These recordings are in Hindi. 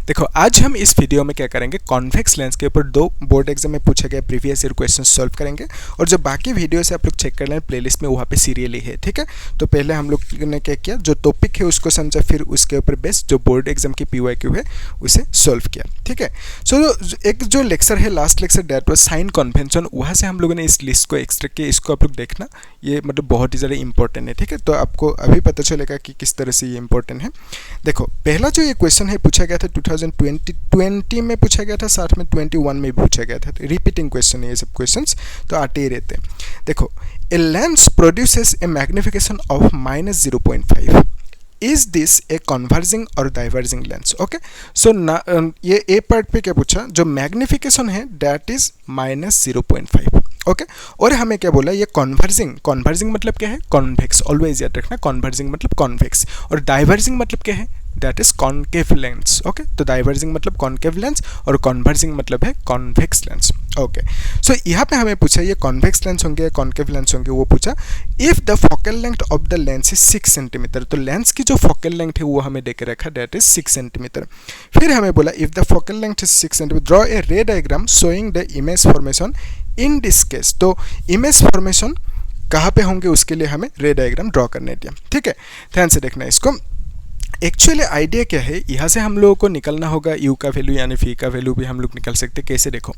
देखो आज हम इस वीडियो में क्या करेंगे, कॉन्वेक्स लेंस के ऊपर दो बोर्ड एग्जाम में पूछे गए प्रीवियस ईयर क्वेश्चन सॉल्व करेंगे। और जो बाकी वीडियो से आप लोग चेक कर लें प्लेलिस्ट में, वहाँ पे सीरियली है, ठीक है। तो पहले हम लोग ने क्या किया, जो टॉपिक है उसको समझा, फिर उसके ऊपर बेस्ड जो बोर्ड एग्जाम की PYQ है उसे सॉल्व किया, ठीक है। सो एक जो लेक्चर है, last lecture date was sign convention, वहाँ से हम लोगों ने इस लिस्ट को एक्सट्रैक्ट किया। इसको आप लोग देखना, ये मतलब बहुत ही ज़्यादा इंपॉर्टेंट है, ठीक है। तो आपको अभी पता चलेगा कि किस तरह से ये इंपॉर्टेंट है। देखो पहला जो ये क्वेश्चन है पूछा गया था 2020 में पूछा गया था, साथ में 21 में भी पूछा गया था। तो रिपीटिंग क्वेश्चन है ये सब क्वेश्चंस, तो आते ही रहते हैं। देखो, a lens produces A magnification of -0.5, is this a converging और डाइवर्जिंग लेंस। ओके, सो ये ए पार्ट पे क्या पूछा, जो मैग्निफिकेशन है दैट इज -0.5। ओके, और हमें क्या बोला, ये कन्वर्जिंग मतलब क्या है, कॉन्वेक्स। ऑलवेज याद रखना, कन्वर्जिंग मतलब कॉन्वेक्स, और डाइवर्जिंग मतलब क्या है, that is concave lens. Okay, तो डाइवर्जिंग मतलब कॉन्केव लेंस और कन्वर्जिंग मतलब है कॉन्वेक्स लेंस। ओके, सो यहाँ पे हमें पूछा ये कॉन्वेक्स लेंस होंगे या कॉन्केव लेंस होंगे, वो पूछा if the focal length of the lens is 6 centimetre. तो लेंस की जो फोकल लेंथ है वो हमें देके रखा, दैट इज 6 सेंटीमीटर। फिर हमें बोला if the focal length is 6 centimetre, draw a रे diagram showing the image formation in this case. तो इमेज फॉर्मेशन कहाँ पे होंगे उसके लिए हमें रे डायग्राम ड्रॉ करने दिया, ठीक है। ध्यान से देखना इसको। एक्चुअली आइडिया क्या है, यहाँ से हम लोगों को निकलना होगा यू का वैल्यू यानी फी का वैल्यू भी हम लोग निकल सकते। कैसे, देखो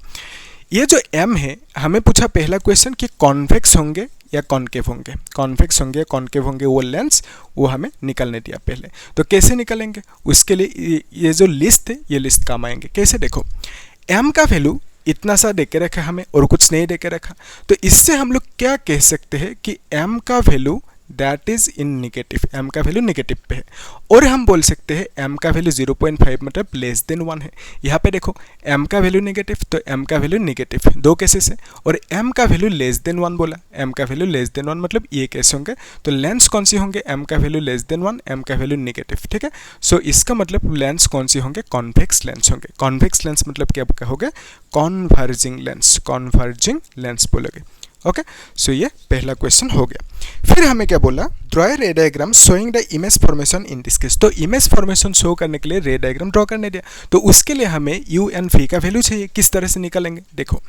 ये जो m है, हमें पूछा पहला क्वेश्चन कि कॉन्वेक्स होंगे या कॉन्केव होंगे, कॉन्वेक्स होंगे या कॉन्केव होंगे, वो लेंस वो हमें निकलने दिया पहले। तो कैसे निकलेंगे, उसके लिए ये जो लिस्ट है ये लिस्ट काम आएंगे। कैसे, देखो m का वैल्यू इतना सा देके रखा हमें और कुछ नहीं देके रखा, तो इससे हम लोग क्या कह सकते हैं कि m का value that is in negative, m का वैल्यू निगेटिव पे है। और हम बोल सकते हैं m का वैल्यू 0.5 मतलब लेस देन 1 है। यहाँ पे देखो m का वैल्यू निगेटिव, तो m का वैल्यू निगेटिव दो केसेस है, और m का वैल्यू लेस देन 1 बोला, m का वैल्यू लेस देन 1 मतलब ये केस होंगे। तो लेंस कौन सी होंगे, m का वैल्यू लेस देन 1, m का वैल्यू निगेटिव, ठीक है। सो इसका मतलब लेंस कौन सी होंगे, कॉन्वेक्स लेंस होंगे। कॉन्वेक्स लेंस मतलब क्या कहोगे, कॉन्वर्जिंग लेंस, कॉन्वर्जिंग लेंस बोलोगे। ओके, सो ये पहला क्वेश्चन हो गया। फिर हमें क्या बोला, ड्रॉ ए रे diagram showing the image formation in this case. तो इमेज फॉर्मेशन शो करने के लिए रे डायग्राम ड्रॉ करने दिया, तो उसके लिए हमें u एंड फी का वैल्यू चाहिए। किस तरह से निकालेंगे, देखो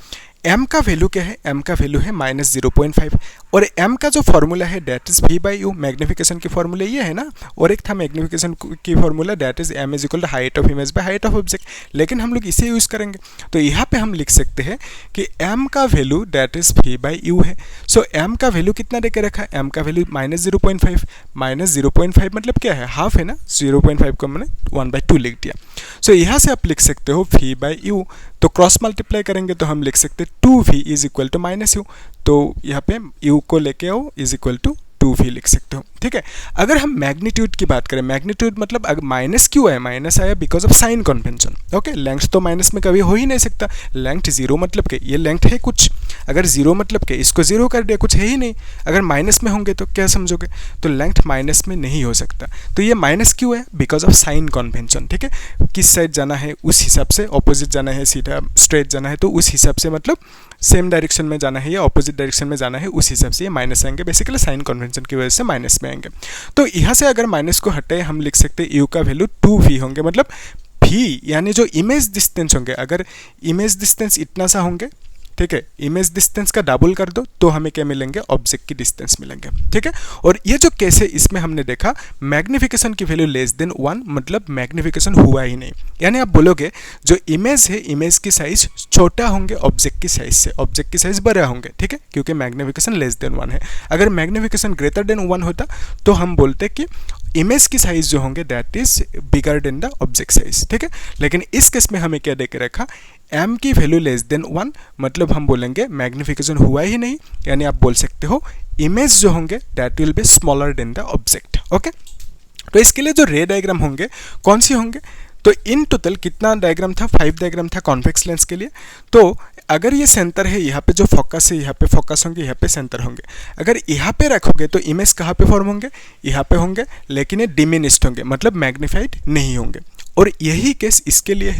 m का वैल्यू क्या है, m का वैल्यू है -0.5, और m का जो फॉर्मूला है that is v by u. Magnification की फॉर्मूला ये है ना, और एक था मैग्निफिकेशन की formula that is m is equal to height of image by height of object, लेकिन हम लोग इसे यूज़ करेंगे। तो यहाँ पे हम लिख सकते हैं कि m का value that is v by you है। सो m का वैल्यू कितना देके रखा, m का वैल्यू -0.5, -0.5 मतलब क्या है, हाफ है ना, 0.5 को मैंने 1/2 लिख दिया। सो यहाँ से आप लिख सकते हो v बाई यू, तो क्रॉस मल्टीप्लाई करेंगे तो हम लिख सकते हैं 2v is equal to -u। तो यहाँ पे u को लेके आओ इज इक्वल टू 2v लिख सकते हो, ठीक है। अगर हम मैग्नीट्यूड की बात करें, मैग्नीट्यूड मतलब अगर माइनस क्यों आया, माइनस आया because of sine convention. Okay, length तो माइनस में कभी हो ही नहीं सकता। लेंथ 0 मतलब के, ये लेंथ है कुछ, अगर 0 मतलब के इसको 0 कर दिया, कुछ है ही नहीं। अगर माइनस में होंगे तो क्या समझोगे, तो लेंथ माइनस में नहीं हो सकता। तो ये माइनस क्यों है, बिकॉज ऑफ साइन कन्वेंशन, ठीक है। किस साइड जाना है उस हिसाब से, ऑपोजिट जाना है, सीधा स्ट्रेट जाना है तो उस हिसाब से, मतलब सेम डायरेक्शन में जाना है या ऑपोजिट डायरेक्शन में जाना है, उस हिसाब से ये माइनस आएंगे। बेसिकली साइन कन्वेंशन की वजह से माइनस में आएंगे। तो यहाँ से अगर माइनस को हटाए हम लिख सकते हैं u का वैल्यू 2v होंगे, मतलब v यानी जो इमेज डिस्टेंस होंगे, अगर इमेज डिस्टेंस इतना सा होंगे, ठीक है, इमेज डिस्टेंस का डबल कर दो तो हमें क्या मिलेंगे, ऑब्जेक्ट की डिस्टेंस मिलेंगे, ठीक है। और ये जो केस है इसमें हमने देखा मैग्निफिकेशन की वैल्यू लेस देन 1 मतलब मैग्निफिकेशन हुआ ही नहीं। यानी आप बोलोगे जो इमेज है, इमेज की साइज छोटा होंगे ऑब्जेक्ट की साइज से, ऑब्जेक्ट की साइज बड़ा होंगे, ठीक है, क्योंकि मैग्निफिकेशन लेस देन 1 है। अगर मैग्निफिकेशन ग्रेटर देन 1 होता तो हम बोलते कि इमेज की साइज जो होंगे that is bigger than the object size, ठीक है। लेकिन इस केस में हमें क्या देके रखा, m की वैल्यू लेस देन 1 मतलब हम बोलेंगे मैग्निफिकेशन हुआ ही नहीं, यानी आप बोल सकते हो इमेज जो होंगे that will be smaller than the object. Okay, तो इसके लिए जो रे डायग्राम होंगे कौन सी होंगे, तो इन टोटल कितना डायग्राम था, 5 डायग्राम था कॉन्वेक्स लेंस के लिए। तो अगर ये सेंटर है, यहाँ पे जो फोकस है, यहाँ पे फोकस होंगे, यहाँ पे सेंटर होंगे। अगर यहाँ पे रखोगे तो इमेज कहाँ पे फॉर्म होंगे, यहाँ पे होंगे, लेकिन ये डिमिनिस्ड होंगे मतलब मैग्नीफाइड नहीं होंगे। और यही केस इसके लिए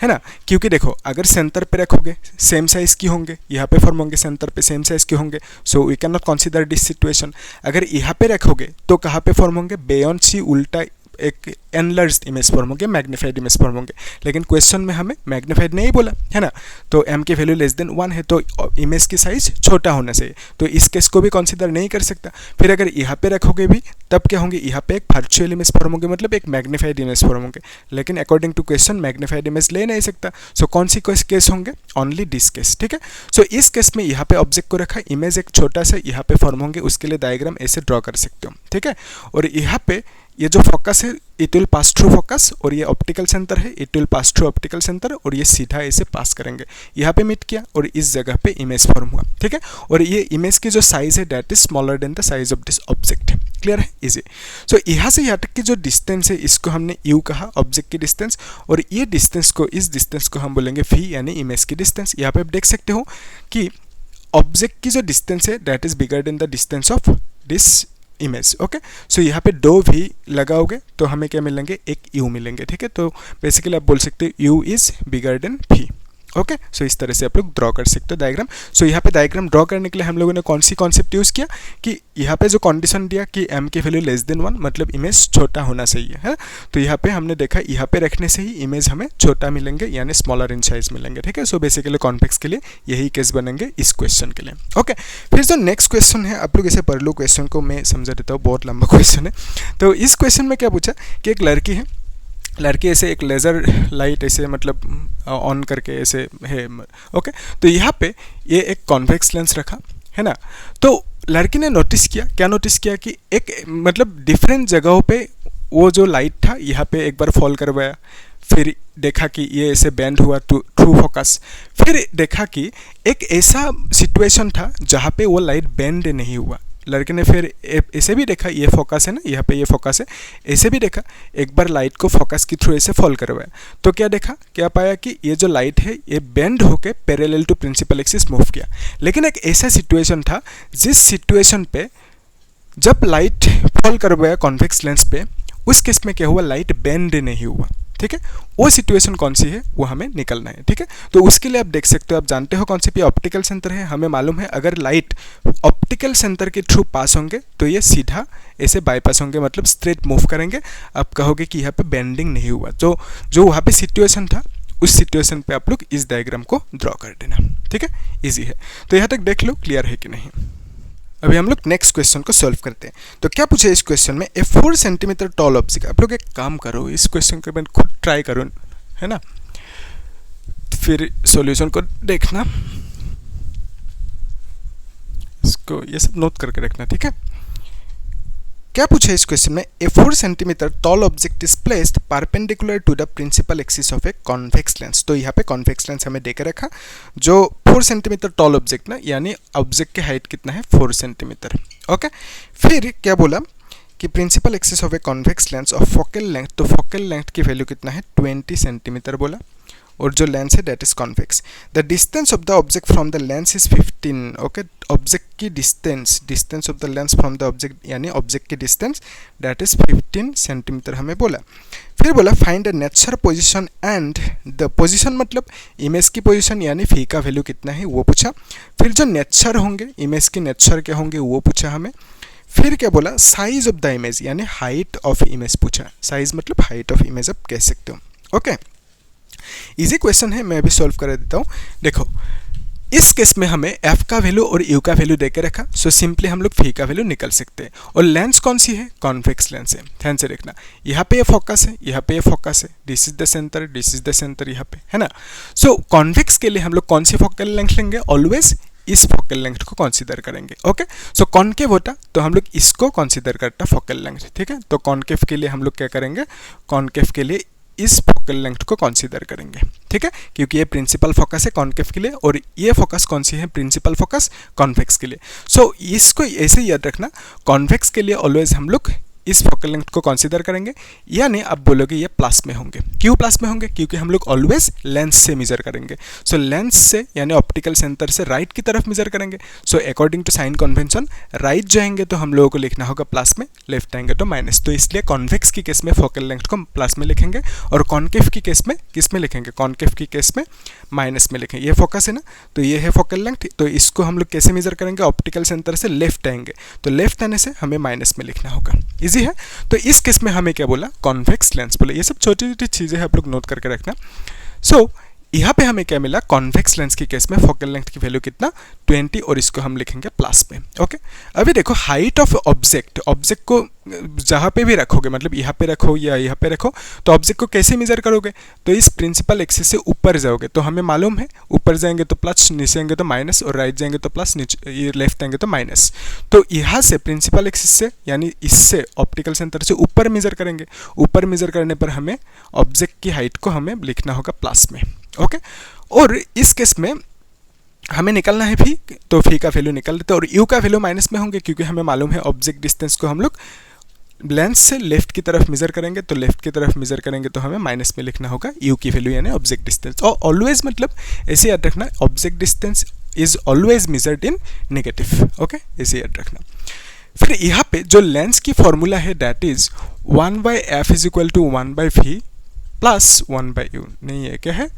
है ना, क्योंकि देखो अगर सेंटर पे रखोगे सेम साइज की होंगे, यहाँ पे फॉर्म होंगे, सेंटर पे सेम साइज के होंगे, so we can not consider this situation. अगर यहाँ पे रखोगे तो कहाँ पे फॉर्म होंगे, बियॉन्ड सी उल्टा एक एनलार्ज्ड इमेज फॉर्म होंगे, मैग्नीफाइड इमेज फॉर्म होंगे, लेकिन क्वेश्चन में हमें मैग्नीफाइड नहीं बोला है ना, तो m की वैल्यू लेस देन 1 है तो इमेज की साइज छोटा होना चाहिए, तो इस केस को भी कंसीडर नहीं कर सकता। फिर अगर यहाँ पे रखोगे भी तब क्या होंगे, यहाँ पे एक वर्चुअल इमेज फॉर्म होंगे, मतलब एक मैग्नीफाइड इमेज फॉर्म होंगे, लेकिन according to question magnified image ले नहीं सकता। सो कौन सी केस होंगे, ओनली दिस केस, ठीक है। सो इस केस में यहाँ पे ऑब्जेक्ट को रखा, इमेज एक छोटा सा यहाँ पे फॉर्म होंगे, उसके लिए डायग्राम ऐसे ड्रॉ कर सकते हो, ठीक है। और यहाँ पे ये जो फोकस है it will pass through focus, और ये ऑप्टिकल सेंटर है it will pass through optical centre, और ये सीधा ऐसे पास करेंगे, यहाँ पे मीट किया और इस जगह पे इमेज फॉर्म हुआ, ठीक है। और ये इमेज की जो साइज है that is smaller than the size of this object, clear है, इजी। सो यहाँ से यहाँ तक की जो डिस्टेंस है इसको हमने u कहा, ऑब्जेक्ट की डिस्टेंस, और ये डिस्टेंस को, इस डिस्टेंस को हम बोलेंगे v यानी इमेज की डिस्टेंस। यहाँ पे आप देख सकते हो कि ऑब्जेक्ट की जो डिस्टेंस है that is bigger than the distance of this image, okay. So यहाँ पे दो भी लगाओगे तो हमें क्या मिलेंगे, एक u मिलेंगे, ठीक है। तो बेसिकली आप बोल सकते हो u is bigger than v, okay. So इस तरह से आप लोग ड्रॉ कर सकते हो डायग्राम। सो यहाँ पे डायग्राम ड्रॉ करने के लिए हम लोगों ने कौन सी कॉन्सेप्ट यूज़ किया कि यहाँ पे जो कंडीशन दिया कि m की वैल्यू लेस देन 1 मतलब इमेज छोटा होना चाहिए, है। तो यहाँ पे हमने देखा यहाँ पे रखने से ही इमेज हमें छोटा मिलेंगे यानी स्मॉलर इन साइज मिलेंगे, ठीक है। सो बेसिकली कॉन्वेक्स के लिए यही केस बनेंगे इस क्वेश्चन के लिए, ओके। फिर जो नेक्स्ट क्वेश्चन है आप लोग इसे पढ़ लो, क्वेश्चन को मैं समझा देता हूँ, बहुत लंबा क्वेश्चन है। तो इस क्वेश्चन में क्या पूछा कि एक लड़की है, लड़की ऐसे एक लेज़र लाइट ऐसे मतलब ऑन करके ऐसे है, ओके। तो यहाँ पे ये एक कॉन्वेक्स लेंस रखा है ना, तो लड़की ने नोटिस किया, क्या नोटिस किया कि एक मतलब डिफरेंट जगहों पे वो जो लाइट था यहाँ पे एक बार फॉल करवाया, फिर देखा कि ये ऐसे बैंड हुआ थ्रू फोकस, फिर देखा कि एक ऐसा सिचुएशन था जहाँ पे वो लाइट बैंड नहीं हुआ। लड़के ने फिर ऐसे भी देखा, ये फोकस है ना, यहाँ पे ये फोकस है, ऐसे भी देखा, एक बार लाइट को फोकस के थ्रू ऐसे फॉल करवाया, तो क्या देखा, क्या पाया कि ये जो लाइट है ये बेंड होके parallel to principal axis move किया। लेकिन एक ऐसा सिचुएशन था जिस सिचुएशन पे जब लाइट फॉल करवाया कॉन्वेक्स लेंस पे, उस केस में क्या हुआ, लाइट बेंड नहीं हुआ, ठीक है। वो सिचुएशन कौन सी है वो हमें निकलना है, ठीक है। तो उसके लिए आप देख सकते हो, आप जानते हो कौन सी ऑप्टिकल सेंटर है, हमें मालूम है अगर लाइट ऑप्टिकल सेंटर के थ्रू पास होंगे तो ये सीधा ऐसे बाईपास होंगे, मतलब स्ट्रेट मूव करेंगे। आप कहोगे कि यहाँ पे बेंडिंग नहीं हुआ, तो जो वहाँ पे सिचुएशन था उस सिचुएशन पे आप लोग इस डायग्राम को ड्रॉ कर देना, ठीक है, इजी है। तो यहाँ तक देख लो क्लियर है कि नहीं। अभी हम लोग नेक्स्ट क्वेश्चन को सॉल्व करते हैं। तो क्या पूछे इस क्वेश्चन में, ए 4 सेंटीमीटर टॉल ऑब्जेक्ट, आप लोग एक काम करो, इस क्वेश्चन को मैं खुद ट्राई करो, है ना, फिर सॉल्यूशन को देखना, इसको ये सब नोट करके रखना, ठीक है। क्या पूछा है इस क्वेश्चन में, a 4 centimetre tall object is placed perpendicular to the principal axis of a convex lens. तो यहाँ पे कॉन्वेक्स लेंस हमें देकर रखा, जो 4 सेंटीमीटर टॉल ऑब्जेक्ट ना, यानी ऑब्जेक्ट की हाइट कितना है 4 सेंटीमीटर, ओके। फिर क्या बोला कि principal axis of a convex lens of focal length, तो फोकल लेंथ की वैल्यू कितना है 20 सेंटीमीटर बोला, और जो लेंस है that is convex. The distance of the object from the lens is 15, okay. Object की distance of the lens from the object यानी ऑब्जेक्ट की डिस्टेंस दैट इज 15 सेंटीमीटर हमें बोला। फिर बोला find the nature position and the position, मतलब इमेज की पोजीशन यानी फी का वैल्यू कितना है वो पूछा। फिर जो नेचर होंगे, इमेज के नेचर क्या होंगे वो पूछा हमें। फिर क्या बोला, साइज ऑफ द इमेज यानी हाइट ऑफ इमेज पूछा, साइज मतलब हाइट ऑफ इमेज आप कह सकते हो, ओके। इजी क्वेश्चन है, मैं अभी सॉल्व कर देता हूँ। देखो इस केस में हमें f का वैल्यू और u का वैल्यू देकर रखा, सो सिंपली हम लोग फी का वैल्यू निकल सकते हैं। और लेंस कौन सी है, कॉन्वेक्स लेंस है, ध्यान से देखना, यहाँ पे ये फोकस है, यहाँ पे ये फोकस है, this is the centre, this is the centre यहाँ पे, है ना। सो कॉन्वेक्स के लिए हम लोग कौन सी फोकल लेंथ लेंगे, ऑलवेज इस फोकल लेंथ को कंसीडर करेंगे, ओके। सो कॉन्केव होता तो हम लोग इसको कंसीडर करता फोकल लेंथ, ठीक है। तो कॉन्केव के लिए हम लोग क्या करेंगे, कॉन्केव के लिए इस फोकल लेंथ को कंसीडर करेंगे, ठीक है, क्योंकि ये प्रिंसिपल फोकस है कॉन्केव के लिए, और ये फोकस कौन सी है, प्रिंसिपल फोकस कॉन्वेक्स के लिए। सो इसको ऐसे ही याद रखना, कॉन्वेक्स के लिए ऑलवेज हम लोग इस फोकल लेंथ को कंसीडर करेंगे, यानी आप बोलोगे ये प्लस में होंगे। क्यों प्लस में होंगे, क्योंकि हम लोग ऑलवेज लेंस से मेजर करेंगे। सो लेंस से यानी ऑप्टिकल सेंटर से राइट की तरफ मेजर करेंगे। So according to sign convention right जाएंगे तो हम लोगों को लिखना होगा प्लस में, लेफ्ट आएंगे तो माइनस। तो इसलिए कॉन्वेक्स की केस में फोकल लेंथ को प्लस में लिखेंगे, और कॉन्केव की केस में किस में लिखेंगे, कॉन्केव की केस में माइनस में लिखेंगे। ये फोकस है ना, तो ये है फोकल लेंथ, तो इसको हम लोग कैसे मेजर करेंगे, ऑप्टिकल सेंटर से लेफ्ट आएंगे, तो लेफ्ट आने से हमें माइनस में लिखना होगा। इजी है। तो इस केस में हमें क्या बोला, कॉन्वेक्स लेंस बोला। ये सब छोटी छोटी चीज़ें हैं, आप लोग नोट करके रखना। सो यहाँ पे हमें क्या मिला, कॉन्वेक्स लेंस के केस में फोकल लेंथ की वैल्यू कितना 20, और इसको हम लिखेंगे प्लस में। ओके, अभी देखो हाइट ऑफ ऑब्जेक्ट को जहाँ पे भी रखोगे, मतलब यहाँ पे रखो या यहाँ पे रखो, तो ऑब्जेक्ट को कैसे मेजर करोगे, तो इस प्रिंसिपल एक्सिस से ऊपर जाओगे। तो हमें मालूम है ऊपर जाएंगे तो प्लस, नीचे आएंगे तो माइनस, और राइट जाएंगे तो प्लस, नीचे लेफ्ट आएंगे तो माइनस। तो यहाँ से प्रिंसिपल एक्सिस से यानी इससे ऑप्टिकल सेंटर से ऊपर मेजर करेंगे। ऊपर मेजर करने पर हमें ऑब्जेक्ट की हाइट को हमें लिखना होगा प्लस में। ओके, और इस केस में हमें निकालना है फी, तो फी का वैल्यू निकाल देते हैं, और यू का वैल्यू माइनस में होंगे, क्योंकि हमें मालूम है ऑब्जेक्ट डिस्टेंस को हम लोग लेंस से लेफ्ट की तरफ मेजर करेंगे। तो लेफ्ट की तरफ मेजर करेंगे तो हमें माइनस में लिखना होगा यू की वैल्यू यानी ऑब्जेक्ट डिस्टेंस। और ऑलवेज मतलब ऐसे याद रखना, object distance is always measured in negative. Okay, ऐसे याद रखना। फिर यहाँ पे जो लेंस की फॉर्मूला है that is 1/f is equal to 1/v plus 1/u, नहीं है क्या है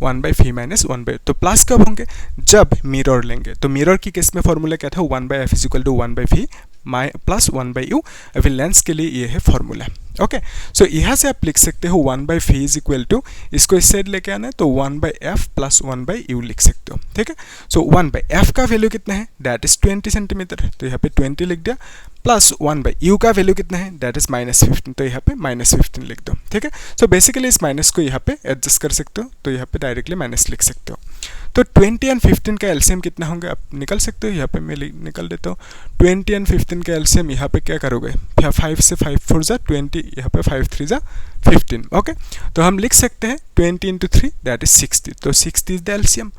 1/v माइनस 1/u। तो प्लस कब होंगे, जब मिरर लेंगे। तो मिरर की केस में फॉर्मूला क्या था, 1/f is equal to 1/v plus 1/u। अभी लेंस के लिए ये है फॉर्मूला। ओके, सो यहाँ से आप लिख सकते हो 1/v इज इक्वल टू, इसको इस साइड लेके आना है तो 1/f प्लस 1/u लिख सकते हो। ठीक है, सो 1/f का वैल्यू कितना है, दैट इज 20 सेंटीमीटर, तो यहाँ पे 20 लिख दिया, प्लस 1/u का वैल्यू कितना है, दैट इज -15, तो यहाँ पे -15 लिख दो। ठीक है, सो बेसिकली इस माइनस को यहाँ पे एडजस्ट कर सकते हो, तो यहाँ पे डायरेक्टली माइनस लिख सकते हो। तो 20 और 15 का एलसीएम कितना होंगे आप निकल सकते हो, यहाँ पे मैं निकल देता हूँ। 20 और 15 का एलसीएम यहाँ पे क्या करोगे, 5 से 5 4 जा 20, यहाँ पे 5 3 जा 15। ओके, तो हम लिख सकते हैं 20 इंटू 3 दैट इज 60, तो 60 इज द एलसीएम।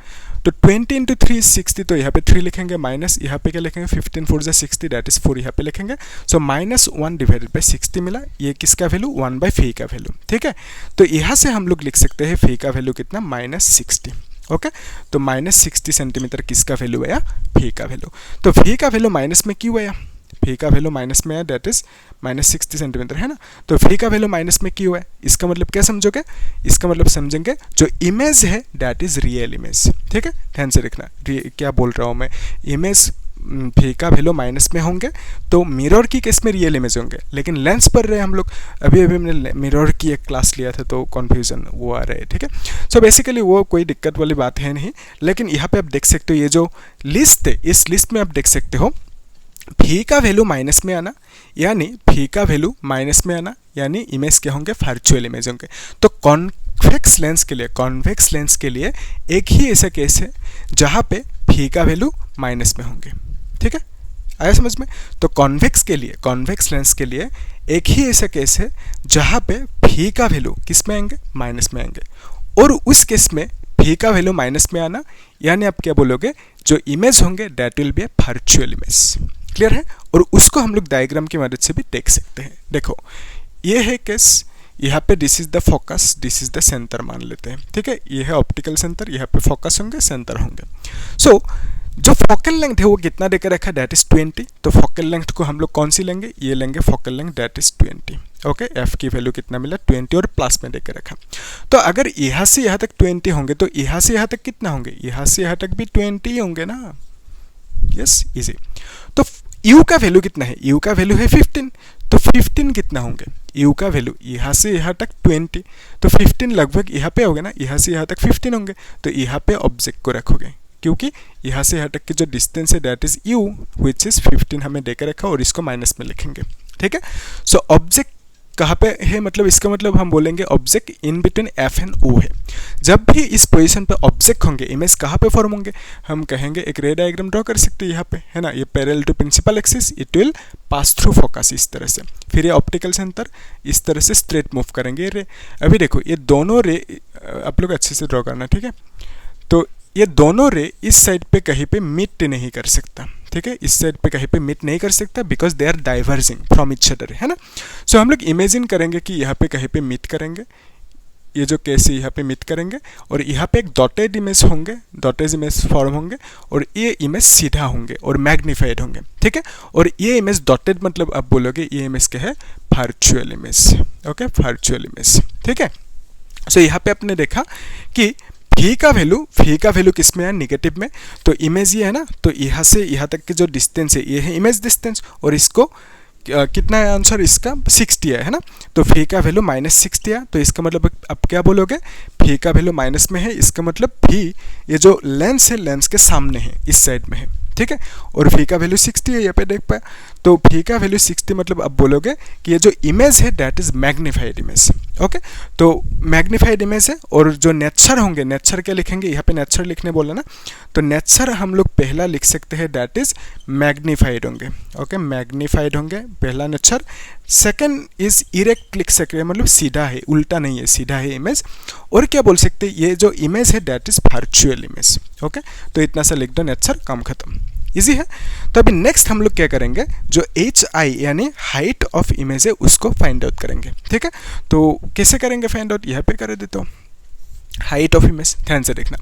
तो 20 इंटू 3 इज 60, तो यहाँ पे 3 लिखेंगे, माइनस यहाँ पे क्या लिखेंगे 15 4 जा 60 दैट इज 4 यहाँ पे लिखेंगे। सो -1 डिवाइडेड बाई 60 मिला, ये किसका वैल्यू 1/φ का वैल्यू। ठीक है, तो यहाँ से हम लोग लिख सकते हैं φ का वैल्यू कितना -60। ओके, तो -60 सेंटीमीटर किसका वैल्यू आया, φ का वैल्यू। तो φ का वैल्यू माइनस में क्यों आया, φ का वैल्यू माइनस में आया, दैट इज -60 सेंटीमीटर है ना। तो φ का वैल्यू माइनस में क्यों है, इसका मतलब क्या समझोगे, इसका मतलब समझेंगे जो इमेज है दैट इज रियल इमेज। ठीक है, ध्यान से देखना, क्या बोल रहा हूँ मैं, इमेज φ का वैल्यू माइनस में होंगे, तो मिरर की केस में रियल इमेज होंगे, लेकिन लेंस पर रहे हम लोग, अभी हमने मिरर की एक क्लास लिया था तो कन्फ्यूजन वो आ रहा है। ठीक है, सो बेसिकली वो कोई दिक्कत वाली बात है नहीं, लेकिन यहाँ पे आप देख सकते हो ये जो लिस्ट है, इस लिस्ट में आप देख सकते हो φ का वैल्यू माइनस में आना, यानी φ का वैल्यू माइनस में आना, यानी इमेज क्या होंगे, वर्चुअल इमेज होंगे। तो कॉन्वेक्स लेंस के लिए एक ही ऐसा केस है जहाँ पे φ का वैल्यू माइनस में होंगे। ठीक है, आया समझ में। तो कॉन्वेक्स लेंस के लिए एक ही ऐसा केस है जहाँ पे φ का वैल्यू किस में आएंगे, माइनस में आएंगे, और उस केस में φ का वैल्यू माइनस में आना, यानी आप क्या बोलोगे, जो इमेज होंगे that will be A virtual image. Clear है, और उसको हम लोग डायग्राम की मदद से भी देख सकते हैं। देखो ये है केस, यहाँ पे this is the focus, this is the centre मान लेते हैं। ठीक है, ये है ऑप्टिकल सेंटर, यहाँ पे फोकस होंगे, सेंटर होंगे। सो जो फोकल लेंथ है वो कितना देकर रखा, दैट इज 20। तो फोकल लेंथ को हम लोग कौन सी लेंगे, ये लेंगे focal length that is 20। Okay, F की वैल्यू कितना मिला 20, और प्लस में देकर रखा। तो अगर यहाँ से यहाँ तक 20 होंगे तो यहाँ से यहाँ तक कितना होंगे, यहाँ से यहाँ तक भी 20 ही होंगे ना। Yes, easy. तो यू का वैल्यू कितना है, यू का वैल्यू है 15, तो 15 कितना होंगे, यू का वैल्यू यहाँ से यहाँ तक 20, तो 15 लगभग यहाँ पे होगा ना, यहाँ से यहाँ तक 15 होंगे, तो यहाँ पे ऑब्जेक्ट को रखोगे, क्योंकि यहाँ से यहाँ तक की जो डिस्टेंस है that is you which is 15 हमें देकर रखा, और इसको माइनस में लिखेंगे। ठीक है, सो ऑब्जेक्ट कहाँ पे है, मतलब इसका मतलब हम बोलेंगे object in between F and O है। जब भी इस पोजीशन पे ऑब्जेक्ट होंगे, इमेज कहाँ पे फॉर्म होंगे, हम कहेंगे एक रे डायग्राम ड्रॉ कर सकते हैं यहाँ पे, है ना। ये parallel to principal axis, it will pass through focus इस तरह से, फिर ये ऑप्टिकल सेंटर इस तरह से स्ट्रेट मूव करेंगे रे। अभी देखो ये दोनों रे आप लोग अच्छे से ड्रॉ करना, ठीक है। तो ये दोनों रे इस साइड पे कहीं पे मीट नहीं कर सकता, ठीक है, इस साइड पे कहीं पे मीट नहीं कर सकता, because they are diverging from each other, है ना। सो हम लोग इमेजिन करेंगे कि यहाँ पे कहीं पे मीट करेंगे, ये जो केस है यहाँ पे मीट करेंगे, और यहाँ पे एक डॉटेड इमेज होंगे, डॉटेड इमेज फॉर्म होंगे, और ये इमेज सीधा होंगे और मैग्नीफाइड होंगे, ठीक है। और ये इमेज डॉटेड मतलब आप बोलोगे ये इमेज क्या है, virtual image. Okay, virtual image, ठीक है। सो यहाँ पे आपने देखा कि फी का वैल्यू किस में है, निगेटिव में। तो इमेज ये है ना, तो यहाँ से यहाँ तक की जो डिस्टेंस है ये है इमेज डिस्टेंस, और इसको कितना है आंसर इसका 60 है ना। तो फी का वैल्यू -60 है, तो इसका मतलब अब क्या बोलोगे, फी का वैल्यू माइनस में है, इसका मतलब फी ये जो लेंस है लेंस के सामने है, इस साइड में है, ठीक है। और फी का वैल्यू 60 है, यहाँ पे देख पाए। तो फी का वैल्यू 60 मतलब अब बोलोगे कि ये जो इमेज है that is magnified image. Okay, तो मैग्नीफाइड इमेज है। और जो नेचर होंगे, नेचर क्या लिखेंगे, यहाँ पे नेचर लिखने बोला ना, तो नेचर हम लोग पहला लिख सकते हैं दैट इज मैग्नीफाइड होंगे। ओके, मैग्नीफाइड होंगे पहला नेचर। सेकंड इज इरेक्ट लिख सकते हैं, मतलब सीधा है, उल्टा नहीं है, सीधा है इमेज। और क्या बोल सकते हैं, ये जो इमेज है that is virtual image. Okay, तो इतना सा लिख दो, नेचर, काम खत्म, इजी है। तो अभी नेक्स्ट हम लोग क्या करेंगे, जो HI यानी हाइट ऑफ इमेज है उसको फाइंड आउट करेंगे, ठीक है। तो कैसे करेंगे फाइंड आउट, यहाँ पे कर देता हूँ। हाइट ऑफ इमेज, ध्यान से देखना,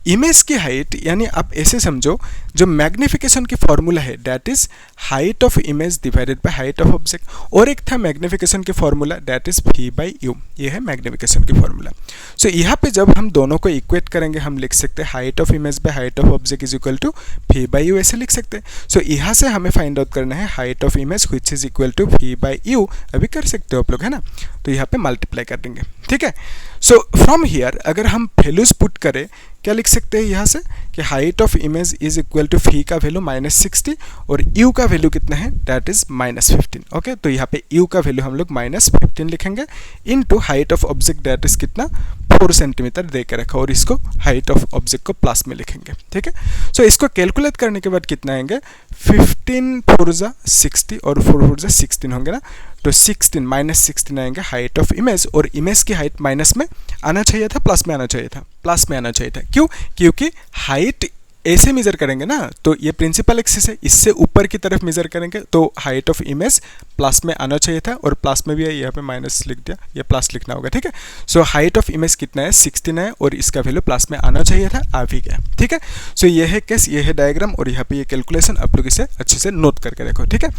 इमेज की हाइट यानी आप ऐसे समझो, जो मैग्निफिकेशन की फॉर्मूला है that is height of image divided by height of object. और एक था मैग्निफिकेशन की फॉर्मूला दैट इज V/U, ये है मैग्निफिकेशन की फॉर्मूला। सो यहाँ पे जब हम दोनों को इक्वेट करेंगे हम लिख सकते हैं height of image by height of object is equal to V/U, ऐसे लिख सकते हैं। सो यहाँ से हमें फाइंड आउट करना है height of image which is equal to V/U। अभी कर सकते हो आप लोग, है ना। तो यहाँ पे मल्टीप्लाई कर देंगे, ठीक है। सो फ्रॉम हियर अगर हम वैल्यूज पुट करें, क्या लिख सकते हैं यहाँ से कि height of image is equal to फी का वैल्यू -60 और यू का वैल्यू कितना है दैट इज -15। ओके, तो यहाँ पे यू का वैल्यू हम लोग -15 लिखेंगे into height of object that is कितना 4 सेंटीमीटर दे के रखा, और इसको हाइट ऑफ ऑब्जेक्ट को प्लस में लिखेंगे, ठीक है। सो इसको कैलकुलेट करने के बाद कितना आएंगे, 15 4 जा 60 और 4 4 जा 16 होंगे ना। तो 16 -16 आएंगे हाइट ऑफ इमेज, और इमेज की हाइट माइनस में आना चाहिए था, प्लस में आना चाहिए था, प्लस में आना चाहिए था। क्यों, क्योंकि हाइट ऐसे मेजर करेंगे ना, तो ये प्रिंसिपल एक्सिस है, इससे ऊपर की तरफ मेजर करेंगे तो हाइट ऑफ इमेज प्लस में आना चाहिए था, और प्लस में भी है, यहाँ पे माइनस लिख दिया, ये प्लस लिखना होगा, ठीक है। सो हाइट ऑफ इमेज कितना है 16 है, और इसका वैल्यू प्लस में आना चाहिए था, आ भी गया, ठीक है। सो ये है केस, ये है डायग्राम, और यहाँ पे ये कैलकुलेशन आप लोग इसे अच्छे से नोट करके रखो, ठीक है।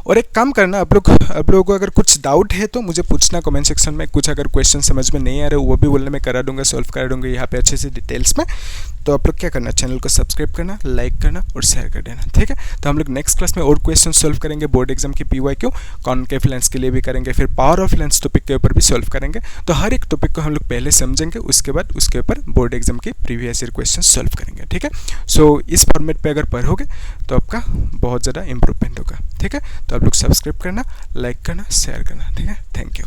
और एक काम करना, आप लोगों को अगर कुछ डाउट है तो मुझे पूछना कमेंट सेक्शन में। कुछ अगर क्वेश्चन समझ में नहीं आ रहे वो भी बोलने में करा दूंगा, सॉल्व करा दूंगा यहाँ पे अच्छे से डिटेल्स में। तो आप लोग क्या करना, चैनल को सब्सक्राइब करना, लाइक करना और शेयर कर देना, ठीक है। तो हम लोग नेक्स्ट क्लास में और क्वेश्चन सॉल्व करेंगे, बोर्ड एग्जाम की PYQ, कॉनकेव लेंस के लिए भी करेंगे, फिर पावर ऑफ लेंस टॉपिक के ऊपर भी सॉल्व करेंगे। तो हर एक टॉपिक को हम लोग पहले समझेंगे, उसके बाद उसके ऊपर बोर्ड एग्जाम के प्रीवियस ईयर क्वेश्चन सॉल्व करेंगे, ठीक है। सो इस फॉर्मेट पे अगर पढ़ोगे तो आपका बहुत ज़्यादा इंप्रूवमेंट होगा, ठीक है। तो आप लोग सब्सक्राइब करना, लाइक करना, शेयर करना, ठीक है। Thank you.